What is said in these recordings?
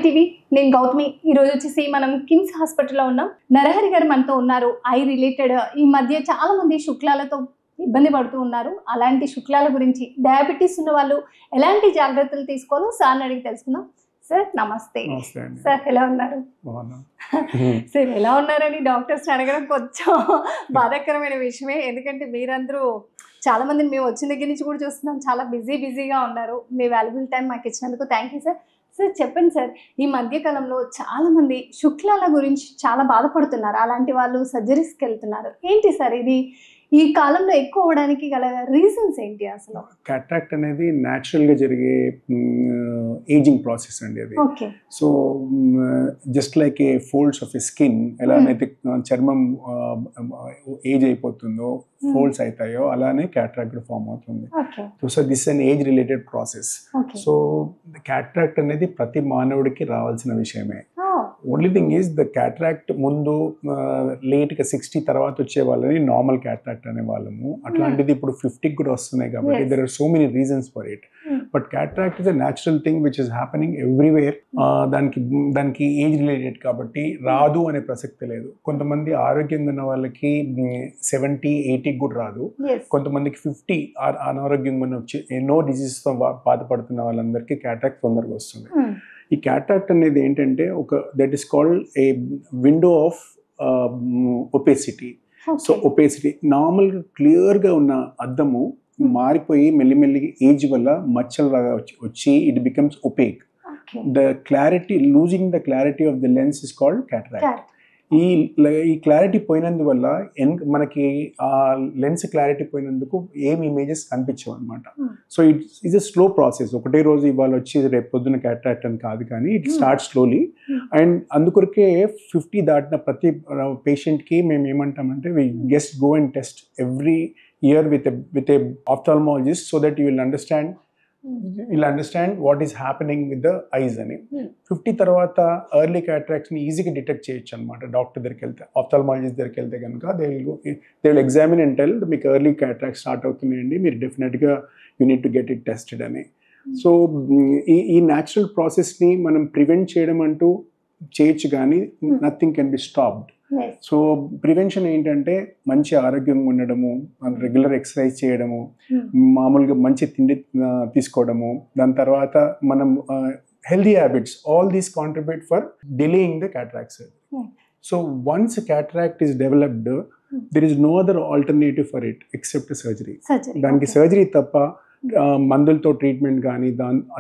TV నేను గౌతమి ఈ రోజు వచ్చేసి మనం కిమ్స్ హాస్పిటల్లో ఉన్నాం. నరహరి గారు మనతో ఉన్నారు. ఐ రిలేటెడ్ ఈ మధ్య చాలా మంది శుక్లాలతో ఇబ్బంది పడుతూ ఉన్నారు. అలాంటి శుక్లాల గురించి డయాబెటీస్ ఉన్న వాళ్ళు ఎలాంటి జాగ్రత్తలు తీసుకోవాలో సార్ అడిగి తెలుసుకుందాం. సార్ నమస్తే. సార్ ఎలా ఉన్నారు? సార్ ఎలా ఉన్నారని డాక్టర్స్ అడగడం కొంచెం బాధాకరమైన విషయమే. ఎందుకంటే మీరందరూ చాలా మందిని మేము వచ్చిన దగ్గర నుంచి కూడా చూస్తున్నాం, చాలా బిజీగా ఉన్నారు. మీ వాల్యుబుల్ టైం మాకు ఇచ్చినందుకు థ్యాంక్ యూ సార్. సార్ చెప్పండి సార్, ఈ మధ్యకాలంలో చాలామంది శుక్లాల గురించి చాలా బాధపడుతున్నారు. అలాంటి వాళ్ళు సర్జరీస్కి వెళ్తున్నారు. ఏంటి సార్ ఇది ఈ కాలంలో ఎక్కువ అవడానికి గల రీజన్స్ ఏంటి? అసలు క్యాట్రాక్ట్ అనేది న్యాచురల్గా జరిగే ఏజింగ్ ప్రాసెస్ అండి అది. So just like A folds of a skin ఎలా అయితే చర్మం ఏజ్ అయిపోతుందో ఫోల్డ్స్ అవుతాయో అలానే క్యాట్రాక్ట్ ఫామ్ అవుతుంది. So this an age related process. So cataract అనేది ప్రతి మానవుడికి రావాల్సిన విషయమే. Only thing is the cataract ముందు లేట్గా 60 తర్వాత వచ్చే వాళ్ళని నార్మల్ క్యాట్రాక్ట్ అనే వాళ్ళము. అట్లాంటిది ఇప్పుడు 50కి కూడా వస్తున్నాయి కాబట్టి there are so many reasons for it. But cataract is a natural thing which is happening everywhere. దానికి ఏజ్ రిలేటెడ్ కాబట్టి రాదు అనే ప్రసక్తి లేదు. కొంతమంది ఆరోగ్యంగా ఉన్న వాళ్ళకి 70-80 కూడా రాదు. కొంతమందికి 50 అనారోగ్యంగా వచ్చి ఎన్నో డిసీజెస్తో బాధపడుతున్న వాళ్ళందరికీ క్యాట్రాక్ట్ తొందరగా వస్తుంది. ఈ క్యాట్రాక్ట్ అనేది ఏంటంటే that is called a window of opacity. So opacity నార్మల్గా క్లియర్గా ఉన్న అద్దము మారిపోయి మెల్లిమెల్లిగా ఏజ్ వల్ల మచ్చలాగా వచ్చి it becomes opaque. The clarity losing the clarity of the lens is called cataract. ఈ క్లారిటీ పోయినందువల్ల మనకి ఆ లెన్స్ క్లారిటీ పోయినందుకు ఏం ఇమేజెస్ కనిపించవు అనమాట. So it's a slow process. ఒకటే రోజు ఇవాళ వచ్చి రేపు పొద్దున క్యాట్రాక్ట్ అని కాదు, కానీ ఇట్ స్టార్ట్ స్లోలీ. అండ్ అందుకొరకే 50 దాటిన ప్రతి పేషెంట్కి మేము ఏమంటామంటే we just go and test every year with a ophthalmologist so that you will understand what is happening with the eyes అని. 50 తర్వాత ఎర్లీ క్యాట్రాక్ట్స్ని ఈజీగా డిటెక్ట్ చేయొచ్చు అనమాట. డాక్టర్ దగ్గరికి వెళ్తే, ఆప్థాల్మాలజిస్ట్ దగ్గరికి వెళ్తే కనుక they will examine and tell మీకు ఎర్లీ క్యాట్రాక్ట్ స్టార్ట్ అవుతున్నాయండి, మీరు డెఫినెట్గా you need to get it tested అని. సో ఈ న్యాచురల్ ప్రాసెస్ని మనం ప్రివెంట్ చేయడం అంటూ చేయొచ్చు, కానీ nothing can be stopped. So prevention ఏంటంటే మంచి ఆరోగ్యంగా ఉండడము, రెగ్యులర్ ఎక్సర్సైజ్ చేయడము, మామూలుగా మంచి తిండి తీసుకోవడము, దాని తర్వాత మనం healthy habits, all these contribute for delaying the cataract surgery. So once cataract is developed there is no other alternative for it except surgery. దానికి సర్జరీ తప్ప మందులతో ట్రీట్మెంట్ కానీ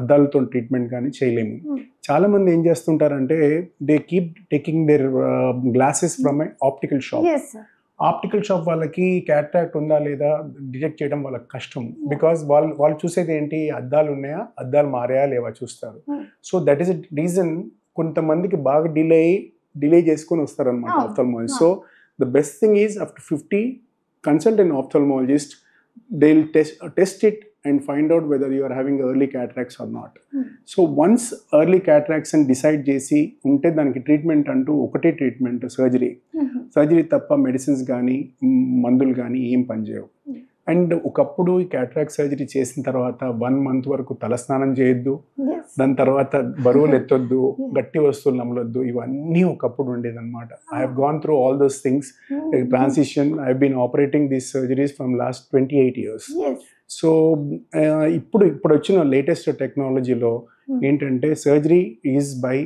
అద్దాలతో ట్రీట్మెంట్ కానీ చేయలేము. చాలా మంది ఏం చేస్తుంటారంటే they keep taking their glasses from a optical shop. Optical shop వాళ్ళకి క్యాట్రాక్ట్ ఉందా లేదా డిటెక్ట్ చేయడం వాళ్ళకి కష్టం. బికాస్ వాళ్ళు చూసేది ఏంటి, అద్దాలు ఉన్నాయా, అద్దాలు మారాయా లేవా చూస్తారు. సో దట్ ఈస్ రీజన్ కొంతమందికి బాగా డిలే చేసుకొని వస్తారనమాట ophthalmologist. So the best thing is after 50 consult an ophthalmologist. They'll test it and find out whether you are having early cataracts or not. So once early cataracts and decide చేసి ఉంటే దానికి treatment అంటూ ఒకటే treatment, surgery తప్ప medicines కానీ మందులు కానీ ఏం పనిచేయవు. అండ్ ఒకప్పుడు ఈ క్యాట్రాక్ట్ సర్జరీ చేసిన తర్వాత 1 month వరకు తలస్నానం చేయొద్దు, దాని తర్వాత బరువులు ఎత్తొద్దు, గట్టి వస్తువులు నమలొద్దు, ఇవన్నీ ఒకప్పుడు ఉండేదన్నమాట. I have gone through all those things. Transition I have been operating these surgeries from last 28 years. So ఇప్పుడు వచ్చిన లేటెస్ట్ టెక్నాలజీలో ఏంటంటే సర్జరీ ఈజ్ బై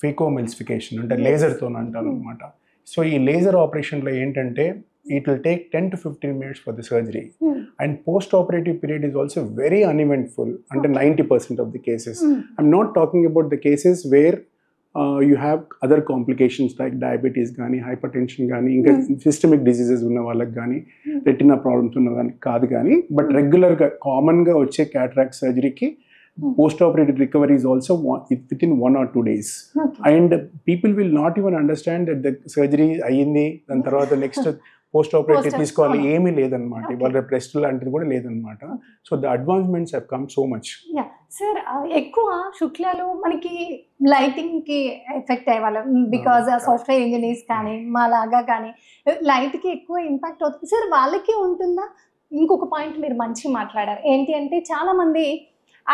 ఫేకోమెల్సిఫికేషన్, అంటే లేజర్తో అంటారు అనమాట. సో ఈ లేజర్ ఆపరేషన్లో ఏంటంటే it will take 10 to 15 minutes for the surgery. And post-operative period is also very uneventful under 90% of the cases. I'm not talking about the cases where you have other complications like diabetes gaani, hypertension gaani, inka systemic diseases unna vallaki gaani, retina problems unna gaani kaadu gaani, but regular ga common ga vache cataract surgery ki post-operative recovery is also within 1 or 2 days. And people will not even understand that the surgery ayindi dan tarvata next post operative తీసుకోవాలి ఏమీ లేదనమాట. ఇవాళ రేపు rest లాంటిది కూడా లేదనమాట. So the advancements have come so much. Sir ఎక్కువ శుక్లాలు మనకి లైటింగ్కి ఎఫెక్ట్ అయ్యేవాళ్ళు, బికాజ్ సాఫ్ట్వేర్ ఇంజనీర్స్ కానీ మా లాగా కానీ లైట్కి ఎక్కువ ఇంపాక్ట్ అవుతుంది. సార్ వాళ్ళకి ఉంటుందా? ఇంకొక పాయింట్ మీరు మంచి మాట్లాడారు ఏంటి అంటే చాలామంది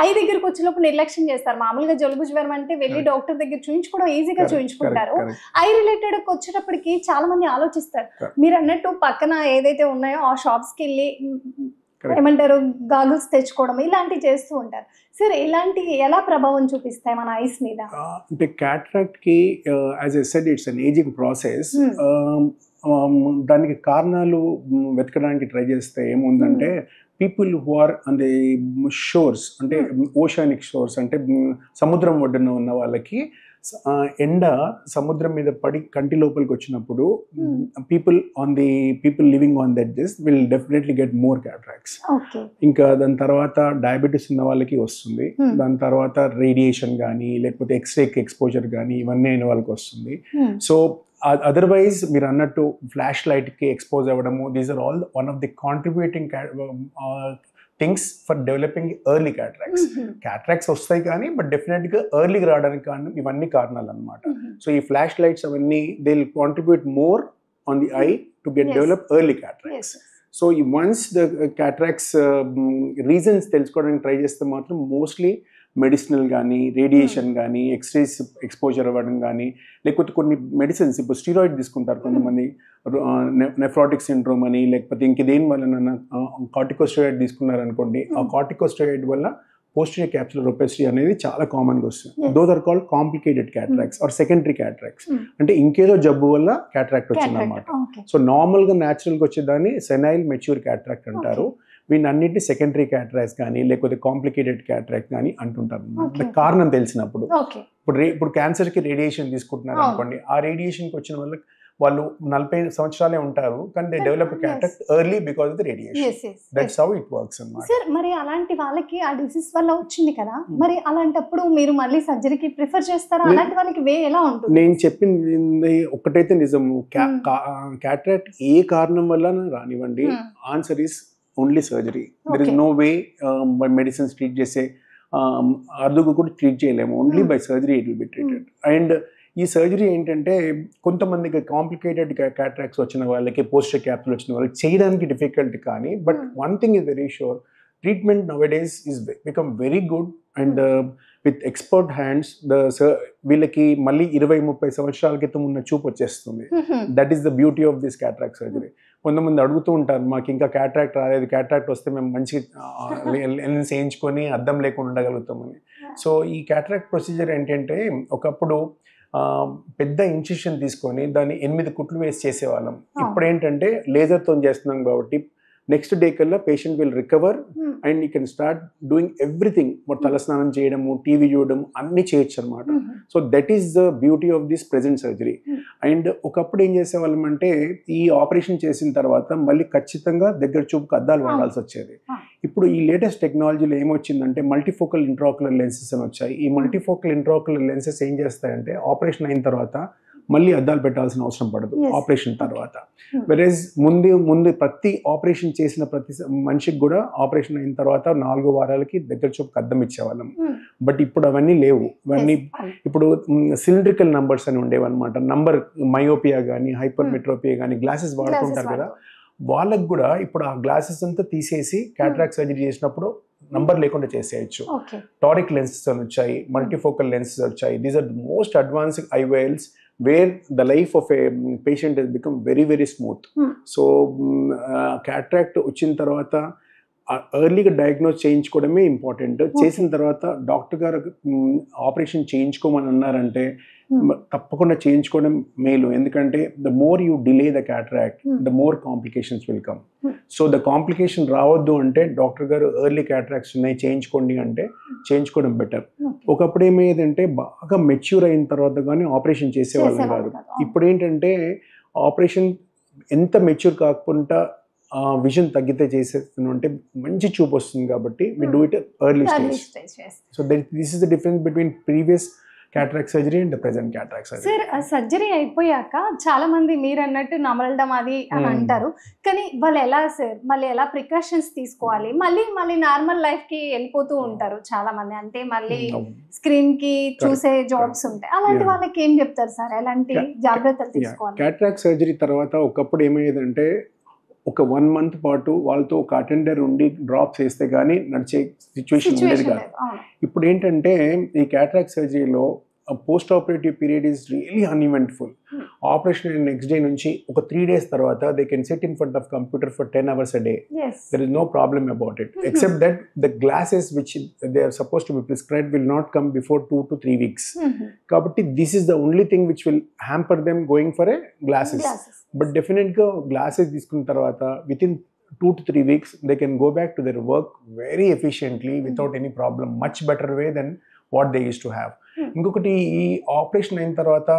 ఐ దగ్గరికి వచ్చేలోపు నిర్లక్ష్యం చేస్తారు. మామూలుగా జలుబు జ్వరం అంటే వెళ్ళి డాక్టర్ దగ్గర చూయించుకోవడం ఈజీగా చూయించుకుంటారు. ఐ రిలేటెడ్ వచ్చేటప్పటికి చాలా మంది ఆలోచిస్తారు. మీరు అన్నట్టు పక్కన ఏదైతే ఉన్నాయో ఆ షాప్స్కి వెళ్ళి ఏమంటారు గాగుల్స్ తెచ్చుకోవడం ఇలాంటివి చేస్తూ ఉంటారు. సార్ ఇలాంటి ఎలా ప్రభావం చూపిస్తాయి మన ఐస్ మీద? అంటే క్యాట్రాక్ట్ కి as I said it's an ageing process. దానికి కారణాలు వెతకడానికి ట్రై చేస్తే ఏముందంటే people who are on the shores, అంటే ఓషానిక్ షోర్స్, అంటే సముద్రం ఒడ్డున ఉన్న వాళ్ళకి ఎండ సముద్రం మీద పడి కంటి లోపలికి వచ్చినప్పుడు people living on that this will definitely get more cataracts. ఇంకా దాని తర్వాత డయాబెటీస్ ఉన్న వాళ్ళకి వస్తుంది. దాని తర్వాత రేడియేషన్ కానీ లేకపోతే ఎక్స్రేకి ఎక్స్పోజర్ కానీ ఇవన్నీ అయిన వాళ్ళకి వస్తుంది. సో అదర్వైజ్ మీరు అన్నట్టు ఫ్లాష్ లైట్కి ఎక్స్పోజ్ అవ్వడము, these are all one of the contributing things for developing early cataracts. Cataracts వస్తాయి కానీ బట్ డెఫినెట్గా ఎర్లీగా రావడానికి కారణం ఇవన్నీ కారణాలు అనమాట. సో ఈ ఫ్లాష్ లైట్స్ అవన్నీ they will contribute more on the I to get develop early cataracts. So ఈ వన్స్ ద క్యాట్రాక్ట్స్ రీజన్స్ తెలుసుకోవడానికి ట్రై చేస్తే మాత్రం మోస్ట్లీ మెడిసినల్ కానీ రేడియేషన్ కానీ ఎక్స్రేస్ ఎక్స్పోజర్ అవ్వడం కానీ లేకపోతే కొన్ని మెడిసిన్స్ ఇప్పుడు స్టీరాయిడ్ తీసుకుంటారు కొంతమంది, నెఫ్రాటిక్ సిండ్రోమ్ అని లేకపోతే ఇంకేదేని వల్ల కార్టికోస్టెరాయిడ్ తీసుకున్నారనుకోండి, ఆ కార్టికోస్టెరాయిడ్ వల్ల పోస్టీరియర్ క్యాప్సులర్ ఒపెసిటీ అనేది చాలా కామన్గా వస్తుంది. Those are called complicated cataracts are secondary cataracts. అంటే ఇంకేదో జబ్బు వల్ల క్యాట్రాక్ట్ వచ్చిందన్నమాట. సో నార్మల్గా న్యాచురల్గా వచ్చేదాన్ని సెనైల్ మెచ్యూర్ క్యాట్రాక్ట్ అంటారు. వీళ్ళన్నింటినీ సెకండరీ క్యాట్రాక్ట్స్ కానీ లేకపోతే కాంప్లికేటెడ్ క్యాట్రాక్ట్ కానీ అంటుంటారు అన్నమాట. కారణం తెలిసినప్పుడు ఇప్పుడు క్యాన్సర్కి రేడియేషన్ తీసుకుంటున్నారు అనుకోండి, ఆ రేడియేషన్కి వచ్చిన వాళ్ళు 40 సంవత్సరాలే ఉంటారు కానీ they develop cataract early because of the radiation. That's how it works అన్నమాట. సార్ మరి అలాంటి వాళ్ళకి ఆ డిసీజ్ వల్ల వచ్చింది కదా, మరి అలాంటప్పుడు మీరు మళ్ళీ సర్జరీకి ప్రిఫర్ చేస్తారా? అలాంటి వాళ్ళకి వే ఎలా ఉంటుంది? నేను చెప్పింది ఒకటైతే నిజము, క్యాట్రాక్ట్ ఏ కారణం వల్ల రానివ్వండి, answer is only surgery. There is no way by medicines treat చేసే అదుగు కూడా ట్రీట్ చేయలేము. Only by surgery it will be treated. And ఈ సర్జరీ ఏంటంటే కొంతమందికి కాంప్లికేటెడ్ క్యాట్రాక్ట్స్ వచ్చిన వాళ్ళకి, పోస్టీరియర్ క్యాప్సుల్ వచ్చిన వాళ్ళకి చేయడానికి డిఫికల్ట్, కానీ but one thing is very sure, treatment నౌడేస్ is become very good and with expert hands వీళ్ళకి మళ్ళీ 20-30 సంవత్సరాల క్రితం ఉన్న చూపు వచ్చేస్తుంది. That is the beauty of this cataract surgery. కొంతమంది అడుగుతూ ఉంటారు, మాకు ఇంకా క్యాట్రాక్ట్ రాలేదు, క్యాట్రాక్ట్ వస్తే మేము మంచి లెన్స్ వేయించుకొని అద్దం లేకుండా ఉండగలుగుతామని. సో ఈ క్యాట్రాక్ట్ ప్రొసీజర్ ఏంటంటే ఒకప్పుడు పెద్ద ఇన్సిషన్ తీసుకొని దాన్ని 8 కుట్లు వేసి చేసేవాళ్ళం. ఇప్పుడు ఏంటంటే లేజర్తో చేస్తున్నాం కాబట్టి నెక్స్ట్ డే కల్లా patient will recover and you can start doing everything. తలస్నానం చేయడము, టీవీ చూడడం అన్నీ చేయొచ్చు అనమాట. So that is the beauty of this present surgery. And ఒకప్పుడు ఏం చేసేవాళ్ళం అంటే ఈ ఆపరేషన్ చేసిన తర్వాత మళ్ళీ ఖచ్చితంగా దగ్గర చూపుకు అద్దాలు వాడాల్సి వచ్చేది. ఇప్పుడు ఈ లేటెస్ట్ టెక్నాలజీలో ఏమొచ్చిందంటే మల్టీఫోకల్ ఇంట్రాక్యులర్ లెన్సెస్ అని వచ్చాయి. ఈ మల్టీఫోకల్ ఇంట్రాక్యులర్ లెన్సెస్ ఏం చేస్తాయంటే ఆపరేషన్ అయిన తర్వాత మళ్ళీ అద్దాలు పెట్టాల్సిన అవసరం పడదు ఆపరేషన్ తర్వాత. వెరేజ్ ముందు ప్రతి ఆపరేషన్ చేసిన ప్రతి మనిషికి కూడా ఆపరేషన్ అయిన తర్వాత 4 వారాలకి దగ్గర చూపుకి అద్దం ఇచ్చేవాళ్ళం. బట్ ఇప్పుడు అవన్నీ లేవు. ఇవన్నీ ఇప్పుడు సిలిండ్రికల్ నంబర్స్ అని ఉండేవి అనమాట. నంబర్ మయోపియా కానీ హైపర్ మెట్రోపియా కానీ గ్లాసెస్ వాడుతుంటారు కదా, వాళ్ళకు కూడా ఇప్పుడు ఆ గ్లాసెస్ అంతా తీసేసి క్యాట్రాక్ట్ సర్జరీ చేసినప్పుడు నంబర్ లేకుండా చేసేయచ్చు. టారిక్ లెన్సెస్ అని వచ్చాయి, మల్టీఫోకల్ లెన్సెస్ వచ్చాయి. These are the most advanced IOLs where the life of a patient has become very very smooth. So cataract వచ్చిన తర్వాత ఎర్లీగా డయాగ్నోస్ చేయించుకోవడమే ఇంపార్టెంట్. చేసిన తర్వాత డాక్టర్ గారు ఆపరేషన్ చేయించుకోమని అన్నారంటే తప్పకుండా చేయించుకోవడం మేలు. ఎందుకంటే the more you delay the cataract the more complications will come. So the complication రావద్దు అంటే డాక్టర్ గారు ఎర్లీ క్యాటరాక్ట్స్ ఉన్నాయి చేయించుకోండి అంటే చేయించుకోవడం బెటర్. ఒకప్పుడు ఏమయ్యేదంటే బాగా మెచ్యూర్ అయిన తర్వాత కానీ ఆపరేషన్ చేసేవాళ్ళం కాదు. ఇప్పుడు ఏంటంటే ఆపరేషన్ ఎంత మెచ్యూర్ కాకుండా విజన్ తగ్గితే చేసేస్తున్నాం అంటే మంచి చూపు వస్తుంది కాబట్టి we do it early stage. So this is the difference between previous cataract surgery and the present cataract surgery. Sir surgery అయిపోయాక చాలా మంది మీరు అన్నట్టు నమలడం అది అని అంటారు, కానీ వాళ్ళు ఎలా సార్ మళ్ళీ ఎలా ప్రికాషన్స్ తీసుకోవాలి? మళ్ళీ నార్మల్ లైఫ్ కి వెళ్ళిపోతూ ఉంటారు చాలా మంది, అంటే మళ్ళీ స్క్రీన్ కి చూసే జాబ్స్ ఉంటాయి. అలాంటి వాళ్ళకి ఏం చెప్తారు సార్, ఎలాంటి జాగ్రత్తలు తీసుకోవాలి? క్యాటరాక్ట్ సర్జరీ తర్వాత ఒకప్పుడు ఏమయ్యేదంటే ఒక 1 month పాటు వాళ్ళతో ఒక అటెండర్ ఉండి డ్రాప్స్ వేస్తే కానీ నడిచే సిచ్యువేషన్ ఉండేది కాదు. ఇప్పుడు ఏంటంటే ఈ క్యాటరాక్ట్ సర్జరీలో post operative period is really uneventful. Operation అయిన నెక్స్ట్ డే నుంచి ఒక 3 days తర్వాత they can sit in front of computer for 10 hours a day. There is no problem about it, except that the glasses which they are supposed to be prescribed will not come before 2 to 3 weeks. Kabatti this is the only thing which will hamper them going for a glasses. But definitely glasses తీసుకున్న తర్వాత within 2 to 3 weeks they can go back to their work very efficiently without any problem, much better way than what they used to have. ఇంకొకటి ఈ operation అయిన తర్వాత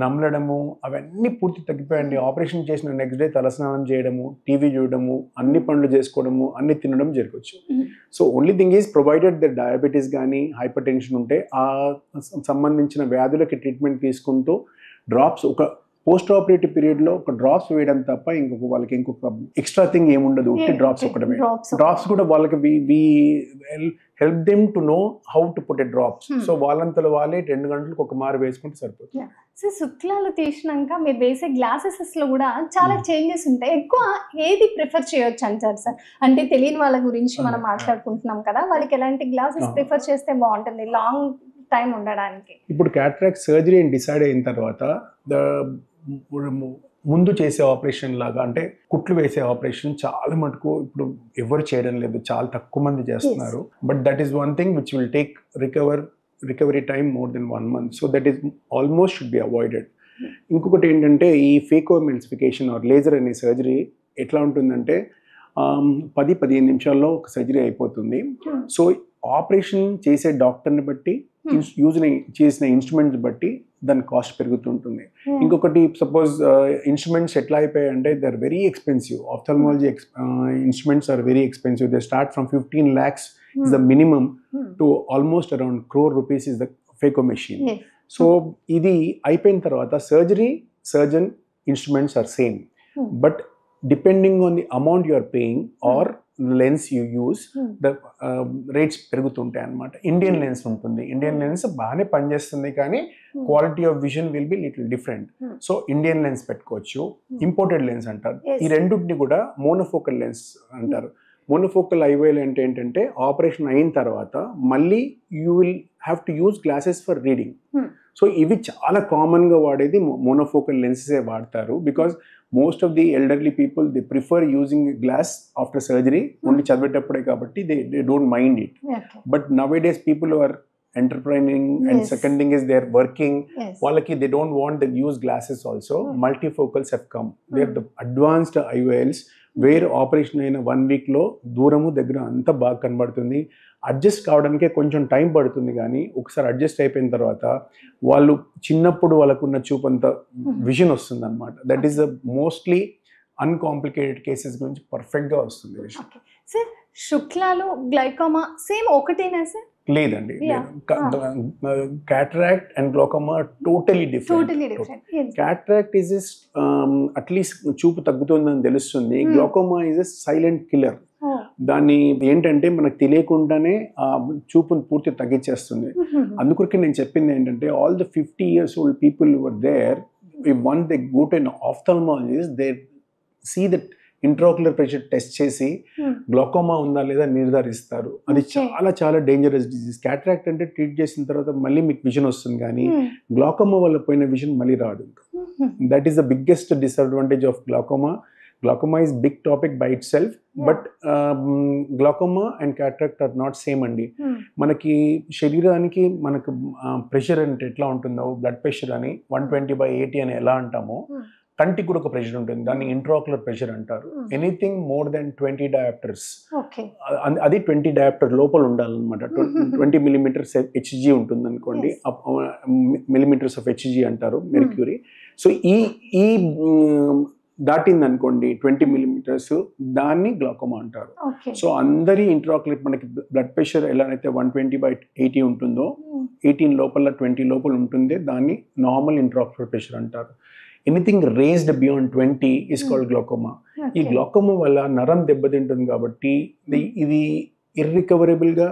నమలడము అవన్నీ పూర్తి తగ్గిపోయండి. Operation చేసిన next day తలస్నానం చేయడము, టీవీ చూడడము, అన్ని పనులు చేసుకోవడము, అన్ని తినడం జరగచ్చు. So only thing is provided the diabetes కానీ హైపర్ టెన్షన్ ఉంటే ఆ సంబంధించిన వ్యాధులకి ట్రీట్మెంట్ తీసుకుంటూ డ్రాప్స్ ఒక పోస్ట్ ఆపరేటివ్ పీరియడ్లో ఒక డ్రాప్స్ వేయడం తప్ప వాళ్ళకి ఇంకొక ఎక్స్ట్రా థింగ్ ఏముండదు. ఉట్టి డ్రాప్స్ ఒకటమే. డ్రాప్స్ కూడా వాళ్ళకి we help them to know how to put a drops. So వాళ్ళంతలో వాళ్ళే 2 గంటలకు ఒక మారు వేసుకుంటే సరిపోతుంది. సో శుక్లాలు తీసినాక మీరు వేసే గ్లాసెస్ లో కూడా చాలా చేంజెస్ ఉంటాయి. ఎక్కువ ఏది ప్రిఫర్ చేయొచ్చు అంటారు సార్? అంటే తెలియని వాళ్ళ గురించి మనం మాట్లాడుకుంటున్నాం కదా, వాళ్ళకి ఎలాంటి గ్లాసెస్ ప్రిఫర్ చేస్తే బాగుంటుంది లాంగ్ టైం ఉండడానికి? ఇప్పుడు క్యాటరాక్ట్ సర్జరీ డిసైడ్ అయిన తర్వాత ముందు చేసే ఆపరేషన్ లాగా అంటే కుట్లు వేసే ఆపరేషన్ చాలా మటుకు ఇప్పుడు ఎవరు చేయడం లేదు, చాలా తక్కువ మంది చేస్తున్నారు. But that is one thing which will take recovery time more than 1 month. So that is almost should be avoided. ఇంకొకటి ఏంటంటే ఈ ఫేకోఎమిల్సిఫికేషన్ ఆర్ లేజర్ అనే సర్జరీ ఎట్లా ఉంటుందంటే 10-15 నిమిషాల్లో ఒక సర్జరీ అయిపోతుంది. సో ఆపరేషన్ చేసే డాక్టర్ని బట్టి చేసిన ఇన్స్ట్రుమెంట్స్ బట్టి దాని కాస్ట్ పెరుగుతుంటుంది. ఇంకొకటి సపోజ్ ఇన్స్ట్రుమెంట్స్ ఎట్లా అయిపోయాయి అంటే they are very expensive. Ophthalmology instruments are very expensive. They start from 15 lakhs is the minimum to almost around crore rupees is the phaco machine. So ఇది అయిపోయిన తర్వాత surgeon instruments are same, but depending on the amount you are paying or lens you use, the rates పెరుగుతుంటాయి అన్నమాట. Indian lens ఉంటుంది. Indian lens బాగానే పనిచేస్తుంది కానీ quality of vision will be little different. So Indian lens పెట్టుకోవచ్చు. Imported lens అంటారు. ఈ రెండింటిని కూడా మోనోఫోకల్ లెన్స్ అంటారు. మోనోఫోకల్ ఐఓఎల్ అంటే ఏంటంటే ఆపరేషన్ అయిన తర్వాత మళ్ళీ you will have to use glasses for reading. So ఇవి చాలా కామన్గా వాడేది మోనోఫోకల్ లెన్సెసే వాడతారు. Because most of the elderly people they prefer using glass after surgery only చదివేటప్పుడే కాబట్టి they don't mind it. But nowadays people are enterprising and second thing is they are working. వాళ్ళకి they don't want the use glasses also. Multifocals have come. They are the advanced IOLs where operation అయిన 1 weekలో దూరము దగ్గర అంతా బాగా కనబడుతుంది. Adjust కావడానికే కొంచెం time పడుతుంది కానీ ఒకసారి అడ్జస్ట్ అయిపోయిన తర్వాత వాళ్ళు చిన్నప్పుడు వాళ్ళకున్న చూపంత విజన్ వస్తుంది అనమాట. That is the mostly uncomplicated cases గురించి పర్ఫెక్ట్గా వస్తుంది విజన్. సార్ శుక్లాలు గ్లైకోమా సేమ్ ఒకటేనా సార్? లేదండి. Cataract and glaucoma totally different. Cataract is at least చూపు తగ్గుతుందని తెలుస్తుంది. Glaucoma is a silent killer. దాన్ని ఏంటంటే మనకు తెలియకుండానే చూపును పూర్తి తగ్గించేస్తుంది. అందుకొరకే నేను చెప్పింది ఏంటంటే all the 50 years old people who are there, once they go to an ophthalmologist, they see that intraocular pressure test చేసి గ్లోకోమా ఉందా లేదా నిర్ధారిస్తారు. అది చాలా చాలా డేంజరస్ డిజీజ్. క్యాటరాక్ట్ అంటే ట్రీట్ చేసిన తర్వాత మళ్ళీ మీకు విజన్ వస్తుంది కానీ గ్లోకోమా వల్ల పోయిన విజన్ మళ్ళీ రాదు. That is the biggest disadvantage of glaucoma. Glaucoma is big topic by itself, but glaucoma and cataract are not same అండి. మనకి శరీరానికి మనకు ప్రెషర్ అంటే ఎట్లా ఉంటుందో బ్లడ్ ప్రెషర్ అని 120/80 అని ఎలా అంటామో కంటికి కూడా ఒక ప్రెషర్ ఉంటుంది. దాన్ని ఇంట్రాక్యులర్ ప్రెషర్ అంటారు. ఎనీథింగ్ మోర్ దెన్ 20 diopters, అది 20 diopter లోపల ఉండాలన్నమాట. 20 millimeters HG ఉంటుంది అనుకోండి, millimeters of HG అంటారు మెర్క్యూరీ. సో ఈ దాటింది అనుకోండి 20 millimeters, దాన్ని గ్లోకోమా అంటారు. సో అందరి ఇంట్రాక్యులర్ మనకి బ్లడ్ ప్రెషర్ ఎలా అయితే 120/80 ఉంటుందో 18 లోపల 20 లోపల ఉంటుంది, దాన్ని నార్మల్ ఇంట్రాక్యులర్ ప్రెషర్ అంటారు. Anything raised beyond 20 is called glaucoma. ఈ గ్లోకోమా వల్ల నరం దెబ్బతింటుంది కాబట్టి ఇది ఇర్రికవరబుల్గా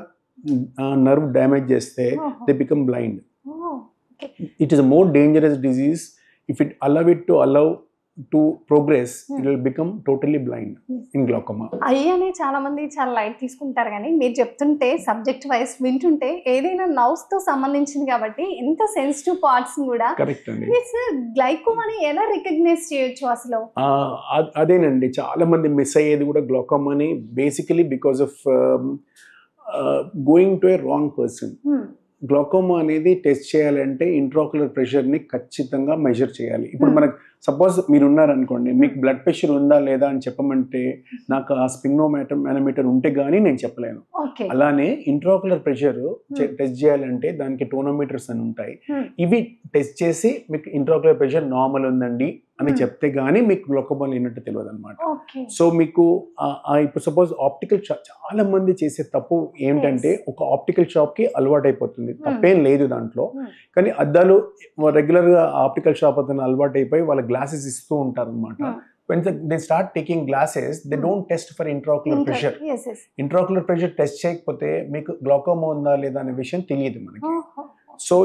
నర్వ్ డ్యామేజ్ చేస్తే they become blind. It is a more dangerous disease. If it allow to progress, it will become totally blind in glaucoma. అయ్యనే చాలా మంది చాలా లైట్ తీసుకుంటారు, కానీ మీరు చెప్తుంటే సబ్జెక్ట్ వైస్ వింటుంటే ఏదైనా నర్వ్స్ తో సంబంధించింది కాబట్టి ఎంత సెన్సిటివ్ పార్ట్స్ కూడా కరెక్ట్ అండి. గ్లైకోమాని ఎలా రికగ్నైజ్ చేయొచ్చు అసలు? అదేనండి, చాలా మంది మిస్ అయ్యేది కూడా గ్లాకోమాని basically because of going to a wrong person. Glaucoma అనేది టెస్ట్ చేయాలంటే ఇంట్రాక్యులర్ ప్రెషర్ని ఖచ్చితంగా మెజర్ చేయాలి. ఇప్పుడు మనకు సపోజ్ మీరు ఉన్నారనుకోండి, మీకు బ్లడ్ ప్రెషర్ ఉందా లేదా అని చెప్పమంటే నాకు ఆ స్పిగ్నోమీటర్ ఉంటే కానీ నేను చెప్పలేను. అలానే ఇంట్రాక్యులర్ ప్రెషర్ టెస్ట్ చేయాలంటే దానికి టోనోమీటర్స్ అని ఉంటాయి. ఇవి టెస్ట్ చేసి మీకు ఇంట్రాక్యులర్ ప్రెషర్ నార్మల్ ఉందండి అని చెప్తే గానీ మీకు గ్లాకోమా లేనట్టు తెలియదు అనమాట. సో మీకు ఇప్పుడు సపోజ్ ఆప్టికల్ షాప్, చాలా మంది చేసే తప్పు ఏంటంటే ఒక ఆప్టికల్ షాప్ కి అలవాటు అయిపోతుంది. తప్పేం లేదు దాంట్లో, కానీ అద్దాలు రెగ్యులర్ గా ఆప్టికల్ షాప్ అతను అలవాటు అయిపోయి వాళ్ళ గ్లాసెస్ ఇస్తూ ఉంటారు అనమాట. When they start taking glasses, they don't test for intraocular pressure. Intraocular pressure test చేయకపోతే మీకు గ్లాకోమా ఉందా లేదా అనే విషయం తెలియదు మనకి. So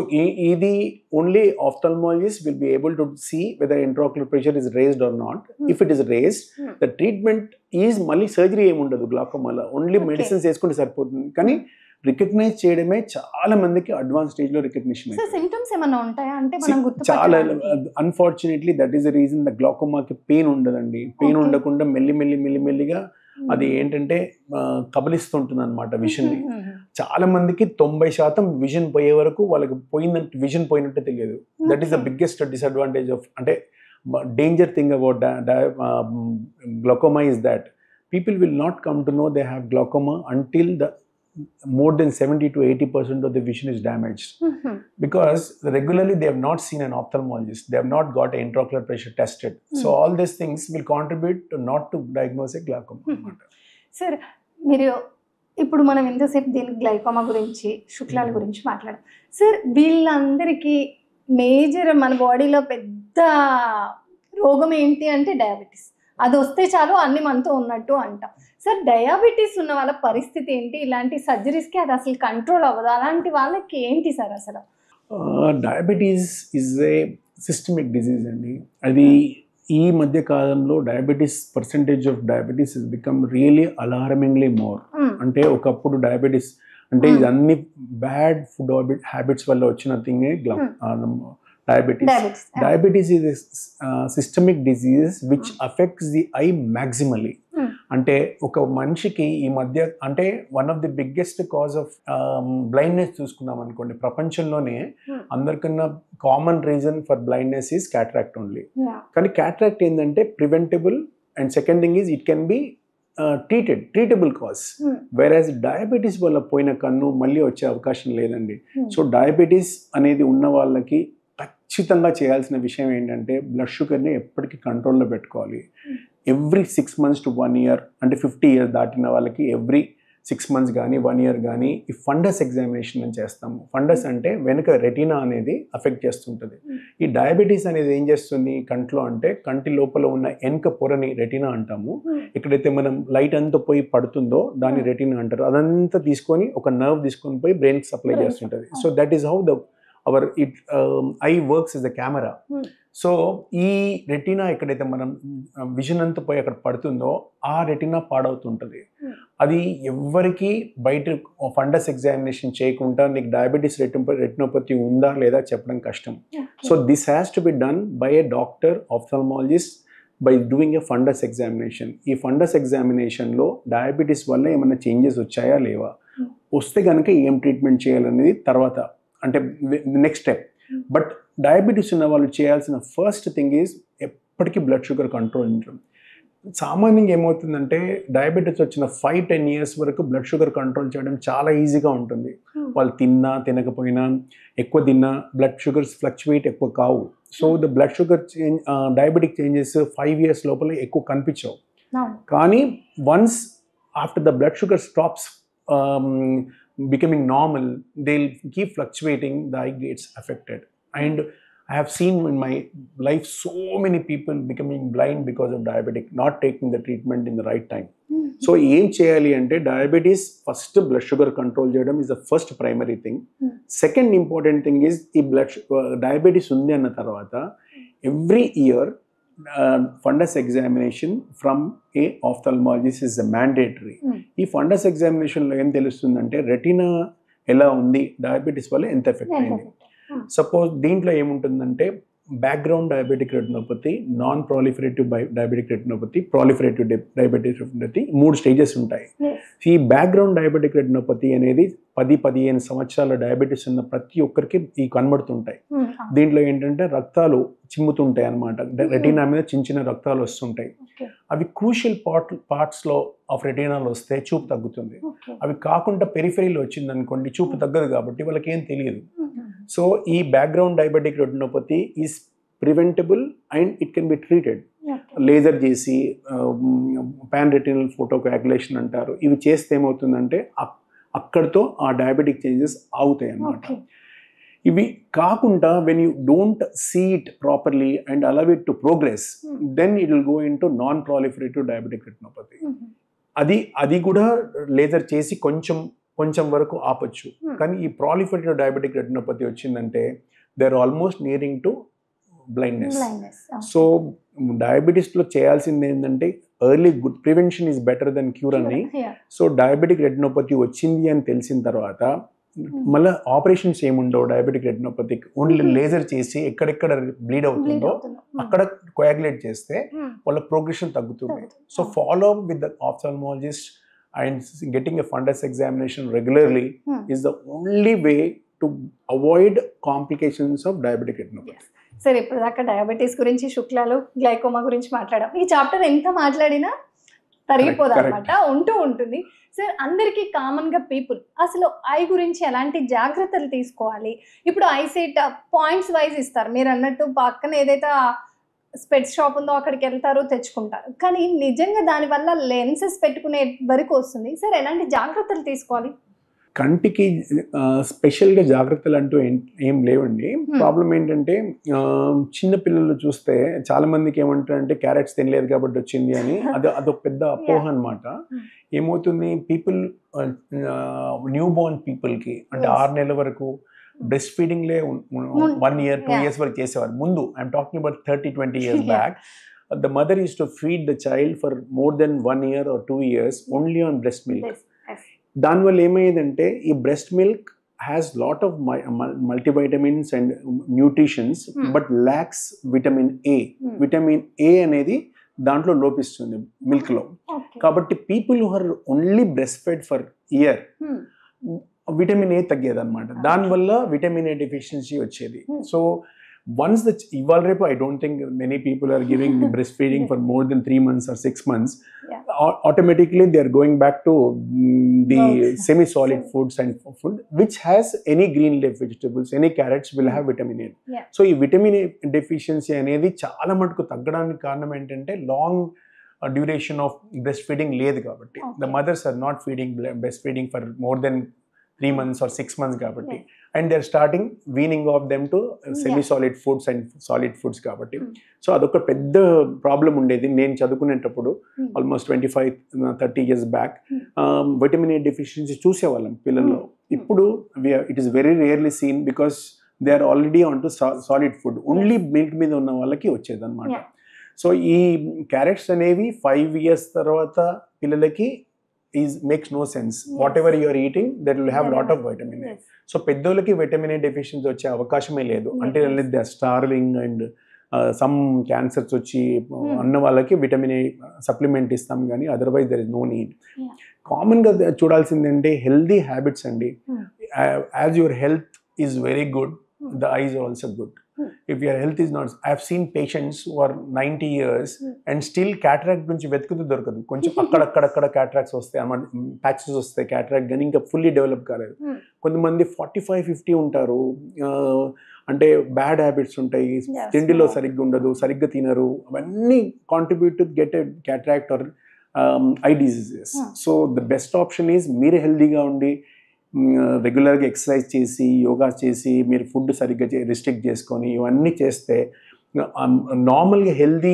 ఇది only ophthalmologist will be able to see whether intraocular pressure is raised or not. If it is raised, the treatment is మళ్ళీ సర్జరీ ఏమి ఉండదు గ్లాకోమాలో, ఓన్లీ మెడిసిన్స్ వేసుకుంటే సరిపోతుంది. కానీ రికగ్నైజ్ చేయడమే చాలా మందికి అడ్వాన్స్ స్టేజ్ లో రికగ్నిషన్. సింప్టమ్స్ ఏమైనా ఉంటాయా అంటే మనం చాలా unfortunately that is the reason the గ్లాకోమాకి పెయిన్ ఉండదండి. పెయిన్ ఉండకుండా మెల్లిగా అది ఏంటంటే కబలిస్తుంటుంది అనమాట విజన్ ని. చాలా మందికి 90% విజన్ పోయే వరకు వాళ్ళకి పోయిందంటే విజన్ పోయినట్టే తెలియదు. That is the biggest disadvantage of, అంటే danger thing about glaucoma is that people will not come to know they have glaucoma until the more than 70 to 80% of the vision is damaged. Because regularly they have not seen an ophthalmologist, they have not got an intraocular pressure tested. So all these things will contribute to not to diagnose a glaucoma. Sir, మీరు ఇప్పుడు మనం ఎంతసేపు దీనికి గ్లైకోమా గురించి, శుక్లాల గురించి మాట్లాడాం. Sir, వీళ్ళందరికీ major మన బాడీలో పెద్ద రోగం ఏంటి అంటే డయాబెటీస్. అది వస్తే చాలు అన్ని మనతో ఉన్నట్టు అంటాం. సార్, డయాబెటీస్ ఉన్న వాళ్ళ పరిస్థితి ఏంటి? ఇలాంటి సర్జరీస్కి అది అసలు కంట్రోల్ అవ్వదు. అలాంటి వాళ్ళకి ఏంటి సార్ అసలు? Diabetes is a systemic disease అండి. అది ఈ మధ్య కాలంలో diabetes percentage of diabetes is become really alarmingly more. అంటే ఒకప్పుడు డయాబెటీస్ అంటే ఇది అన్ని బ్యాడ్ ఫుడ్ హ్యాబిట్స్ వల్ల వచ్చిన థింగే diabetes is a systemic disease which affects the eye maximally. అంటే ఒక మనిషికి ఈ మధ్య అంటే one of the biggest cause of blindness చూసుకున్నాం అనుకోండి, ప్రపంచంలోనే అందరికన్నా common reason for blindness is cataract only. కానీ క్యాట్రాక్ట్ ఏంటంటే preventable, and second thing is it can be treatable cause. వెరాజ్ డయాబెటీస్ వల్ల పోయిన కన్ను మళ్ళీ వచ్చే అవకాశం లేదండి. సో డయాబెటీస్ అనేది ఉన్న వాళ్ళకి ఖచ్చితంగా చేయాల్సిన విషయం ఏంటంటే బ్లడ్ షుగర్ని ఎప్పటికీ కంట్రోల్లో పెట్టుకోవాలి. ఎవ్రీ 6 months to 1 year, అంటే 50 years దాటిన వాళ్ళకి ఎవ్రీ 6 months కానీ 1 year కానీ ఈ ఫండస్ ఎగ్జామినేషన్ అని చేస్తాము. ఫండస్ అంటే వెనుక రెటీనా అనేది అఫెక్ట్ చేస్తుంటుంది. ఈ డయాబెటీస్ అనేది ఏం చేస్తుంది కంట్లో అంటే, కంటి లోపల ఉన్న వెనుక పొరని రెటీనా అంటాము. ఎక్కడైతే మనం లైట్ అంతా పోయి పడుతుందో దాన్ని రెటీనా అంటారు. అదంతా తీసుకొని ఒక నర్వ్ తీసుకొని పోయి బ్రెయిన్కి సప్లై చేస్తుంటుంది. So that is how our I works is the camera. So ఈ రెటీనా ఎక్కడైతే మనం విజన్ అంతా పోయి అక్కడ పడుతుందో ఆ రెటీనా పాడవుతుంటుంది. అది ఎవరికి బయట ఫండస్ ఎగ్జామినేషన్ చేయకుండా నీకు డయాబెటీస్ రెటినోపతి ఉందా లేదా చెప్పడం కష్టం. So this has to be done by a doctor ophthalmologist by doing a fundus examination. ఈ ఫండస్ ఎగ్జామినేషన్లో డయాబెటీస్ వల్ల ఏమైనా చేంజెస్ వచ్చాయా లేవా, వస్తే కనుక ఏం ట్రీట్మెంట్ చేయాలనేది తర్వాత అంటే నెక్స్ట్ స్టెప్. బట్ డయాబెటీస్ ఉన్న వాళ్ళు చేయాల్సిన ఫస్ట్ థింగ్ ఈజ్ ఎప్పటికీ బ్లడ్ షుగర్ కంట్రోల్ ఉంటుంది. సామాన్యంగా ఏమవుతుందంటే డయాబెటీస్ వచ్చిన 5-10 years వరకు బ్లడ్ షుగర్ కంట్రోల్ చేయడం చాలా ఈజీగా ఉంటుంది. వాళ్ళు తిన్నా తినకపోయినా ఎక్కువ తిన్నా బ్లడ్ షుగర్స్ ఫ్లక్చువేట్ ఎక్కువ కావు. So the blood sugar diabetic changes 5 years లోపల ఎక్కువ కనిపించవు. కానీ once after the blood sugar stops becoming normal, they'll keep fluctuating, the eye gets affected. And I have seen in my life so many people becoming blind because of diabetic, not taking the treatment in the right time. So ఏం చేయాలి అంటే diabetes first blood sugar control చేయడం is the first primary thing. Second important thing is ఈ diabetes ఉంది అన్న తర్వాత every year fundus examination from A ophthalmologist is mandatory. ఈ fundus ఎగ్జామినేషన్లో ఏం తెలుస్తుందంటే రెటీనా ఎలా ఉంది, డయాబెటీస్ వల్ల ఎంత ఎఫెక్ట్ అయింది. సపోజ్ దీంట్లో ఏముంటుందంటే background diabetic retinopathy, non proliferative diabetic retinopathy, proliferative diabetic retinopathy, 3 stages ఉంటాయి. ఈ బ్యాక్గ్రౌండ్ డయాబెటిక్ రెటినోపతి అనేది 10-15 సంవత్సరాల డయాబెటీస్ ఉన్న ప్రతి ఒక్కరికి ఈ కనబడుతుంటాయి. దీంట్లో ఏంటంటే రక్తాలు చిమ్ముతుంటాయి అన్నమాట, రెటీనా మీద చిన్న రక్తాలు వస్తుంటాయి. అవి క్రూషియల్ పార్ట్స్లో ఆఫ్ రెటీనాలో వస్తే చూపు తగ్గుతుంది. అవి కాకుండా పెరిఫెరీలో వచ్చింది అనుకోండి చూపు తగ్గదు, కాబట్టి వాళ్ళకి ఏం తెలియదు. సో ఈ background diabetic retinopathy is preventable and it can be treated. Laser చేసి పాన్ రెటినల్ ఫోటోకోయాగులేషన్ అంటారు. ఇవి చేస్తే ఏమవుతుందంటే అక్కడితో ఆ డయాబెటిక్ చేంజెస్ అవుతాయి అన్నమాట. ఇవి కాకుండా when you don't see it properly and allow it to progress, then it will go into non proliferative diabetic retinopathy. అది కూడా లేజర్ చేసి కొంచెం వరకు ఆపచ్చు. కానీ ఈ ప్రాలిఫరేటివ్ డయాబెటిక్ రెటినోపతి వచ్చిందంటే they are almost nearing to blindness. So డయాబెటీస్లో చేయాల్సింది ఏంటంటే early good prevention is better than cure అని. సో డయాబెటిక్ రెటినోపతి వచ్చింది అని తెలిసిన తర్వాత మళ్ళీ ఆపరేషన్స్ ఏముండవు డయాబెటిక్ రెటినోపతికి, ఓన్లీ లేజర్ చేసి ఎక్కడెక్కడ బ్లీడ్ అవుతుందో అక్కడ కోయాగులేట్ చేస్తే వాళ్ళ ప్రోగ్రెషన్ తగ్గుతుంది. So follow up with the ophthalmologist and getting a fundus examination regularly is the only way to avoid complications of diabetic retinopathy. సరే, ఇప్పుడు దాకా డయాబెటీస్ గురించి, శుక్లాలు, గ్లైకోమా గురించి మాట్లాడాం. ఈ చాప్టర్ ఎంత మాట్లాడినా తరిగిపోదు అనమాట, ఉంటూ ఉంటుంది. సార్, అందరికీ కామన్గా పీపుల్ అసలు ఐ గురించి ఎలాంటి జాగ్రత్తలు తీసుకోవాలి? ఇప్పుడు ఐసైట్ పాయింట్స్ వైజ్ ఇస్తారు, మీరు అన్నట్టు పక్కన ఏదైతే స్పెట్స్ షాప్ ఉందో అక్కడికి వెళ్తారు, తెచ్చుకుంటారు. కానీ నిజంగా దానివల్ల లెన్సెస్ పెట్టుకునే వరకు వస్తుంది. సార్, ఎలాంటి జాగ్రత్తలు తీసుకోవాలి? కంటికి స్పెషల్గా జాగ్రత్తలు అంటూ ఏం లేవండి. ప్రాబ్లం ఏంటంటే చిన్న పిల్లలు చూస్తే చాలా మందికి ఏమంటారంటే క్యారెట్స్ తినలేదు కాబట్టి వచ్చింది అని. అదొక పెద్ద అపోహ అనమాట. ఏమవుతుంది, పీపుల్ న్యూ బోర్న్ పీపుల్కి అంటే 6 నెలల వరకు బ్రెస్ట్ ఫీడింగ్ లే 1 year 2 years వరకు చేసేవారు ముందు. I'm talking about 30-20 years back. The mother used to feed the child for more than 1 year or 2 years only on breast milk. దానివల్ల ఏమయ్యేదంటే ఈ breast milk has lot of multivitamins and nutritions but lacks vitamin A. Vitamin A అనేది దాంట్లో లోపిస్తుంది మిల్క్లో. కాబట్టి people who are only breast fed for year vitamin A తగ్గేది అనమాట. దానివల్ల విటమిన్ ఏ డెఫిషియన్సీ వచ్చేది. సో వన్స్ ఇవాళ రేపు I don't think many people are giving breast feeding for more than 3 months or 6 months. Automatically they are going back to the semi solid foods and food which has any green leaf vegetables, any carrots will have vitamin A. So ఈ vitamin A deficiency అనేది చాలా మటుకు తగ్గడానికి కారణం ఏంటంటే long duration of breast feeding లేదు కాబట్టి. The mothers are not feeding breast feeding for more than 3 months or 6 months కాబట్టి, and they are starting weaning off them to semi solid foods and solid foods కాబట్టి. So అదొక పెద్ద problem ఉండేది నేను చదువుకునేటప్పుడు almost 25-30 years back. Vitamin A deficiency చూసేవాళ్ళం పిల్లల్లో. ఇప్పుడు it is very rarely seen because they are already on to solid food. Only milk మీద ఉన్న వాళ్ళకి వచ్చేది అనమాట. సో ఈ క్యారెట్స్ అనేవి 5 years తర్వాత పిల్లలకి makes no sense. Whatever you are eating, that will have lot of vitamin A. So పెద్దోళ్ళకి విటమిన్ ఏ డెఫిషియన్సీ వచ్చే అవకాశమే లేదు. అంటే they are starving and some cancers వచ్చి అన్న వాళ్ళకి విటమిన్ ఏ సప్లిమెంట్ ఇస్తాం, కానీ otherwise there is no need. కామన్గా చూడాల్సింది అంటే హెల్దీ హ్యాబిట్స్ అండి. As your health is very good, the eyes are also good. If your health is not, I have seen patients who are 90 years and still cataract నుంచి వెతుకుతూ దొరకదు. కొంచెం అక్కడక్కడ cataracts వస్తాయి అన్నమాట, ప్యాచెస్ వస్తాయి క్యాటరాక్ట్, కానీ ఇంకా ఫుల్లీ డెవలప్ కాలేదు. కొంతమంది 45-50 ఉంటారు, అంటే బ్యాడ్ హ్యాబిట్స్ ఉంటాయి, తిండిలో సరిగ్గా ఉండదు, సరిగ్గా తినరు, అవన్నీ contribute to get a cataract or eye diseases. So the best option is మీరు హెల్దీగా ఉండి రెగ్యులర్గా ఎక్సర్సైజ్ చేసి యోగా చేసి మీరు ఫుడ్ సరిగ్గా రిస్ట్రిక్ట్ చేసుకొని ఇవన్నీ చేస్తే నార్మల్గా healthy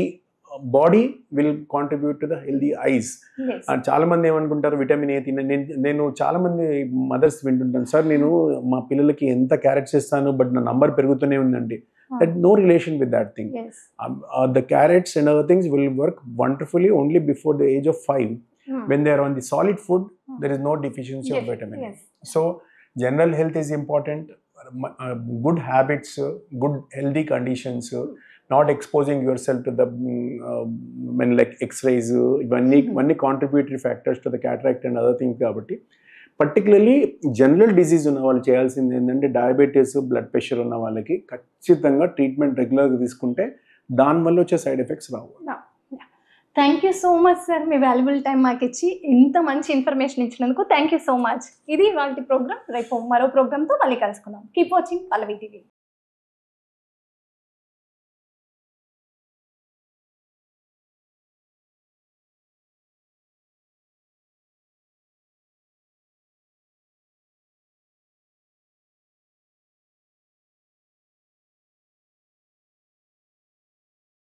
body will contribute to the healthy ice. చాలా మంది ఏమనుకుంటారు విటమిన్ ఏ తిన, నేను చాలా మంది మదర్స్ వింటుంటాను, సార్ నేను మా పిల్లలకి ఎంత క్యారెట్స్ ఇస్తాను బట్ నా నంబర్ పెరుగుతూనే ఉందండి. that no relation with that thing. yes The carrots and other things will work wonderfully only before the age of 5. When they are on the solid food, there is no deficiency of vitamin A. yes So general health is important. Good habits, good healthy conditions, not exposing yourself to the when like X-rays, ఇవన్నీ contributory factors to the cataract and other things కాబట్టి particularly general disease ఉన్న వాళ్ళు చేయాల్సింది ఏంటంటే diabetes, blood pressure ఉన్న వాళ్ళకి ఖచ్చితంగా treatment రెగ్యులర్గా తీసుకుంటే దానివల్ల వచ్చే side effects Rao. Thank you so much sir, me valuable time మాకు ఇచ్చి ఇంత మంచి ఇన్ఫర్మేషన్ ఇచ్చినందుకు థ్యాంక్ యూ సో మచ్. ఇది వాళ్ళ ప్రోగ్రామ్. రేపు మరో ప్రోగ్రామ్తో మళ్ళీ కలుసుకుందాం. కీప్ వాచింగ్ పల్లవి టీవీ.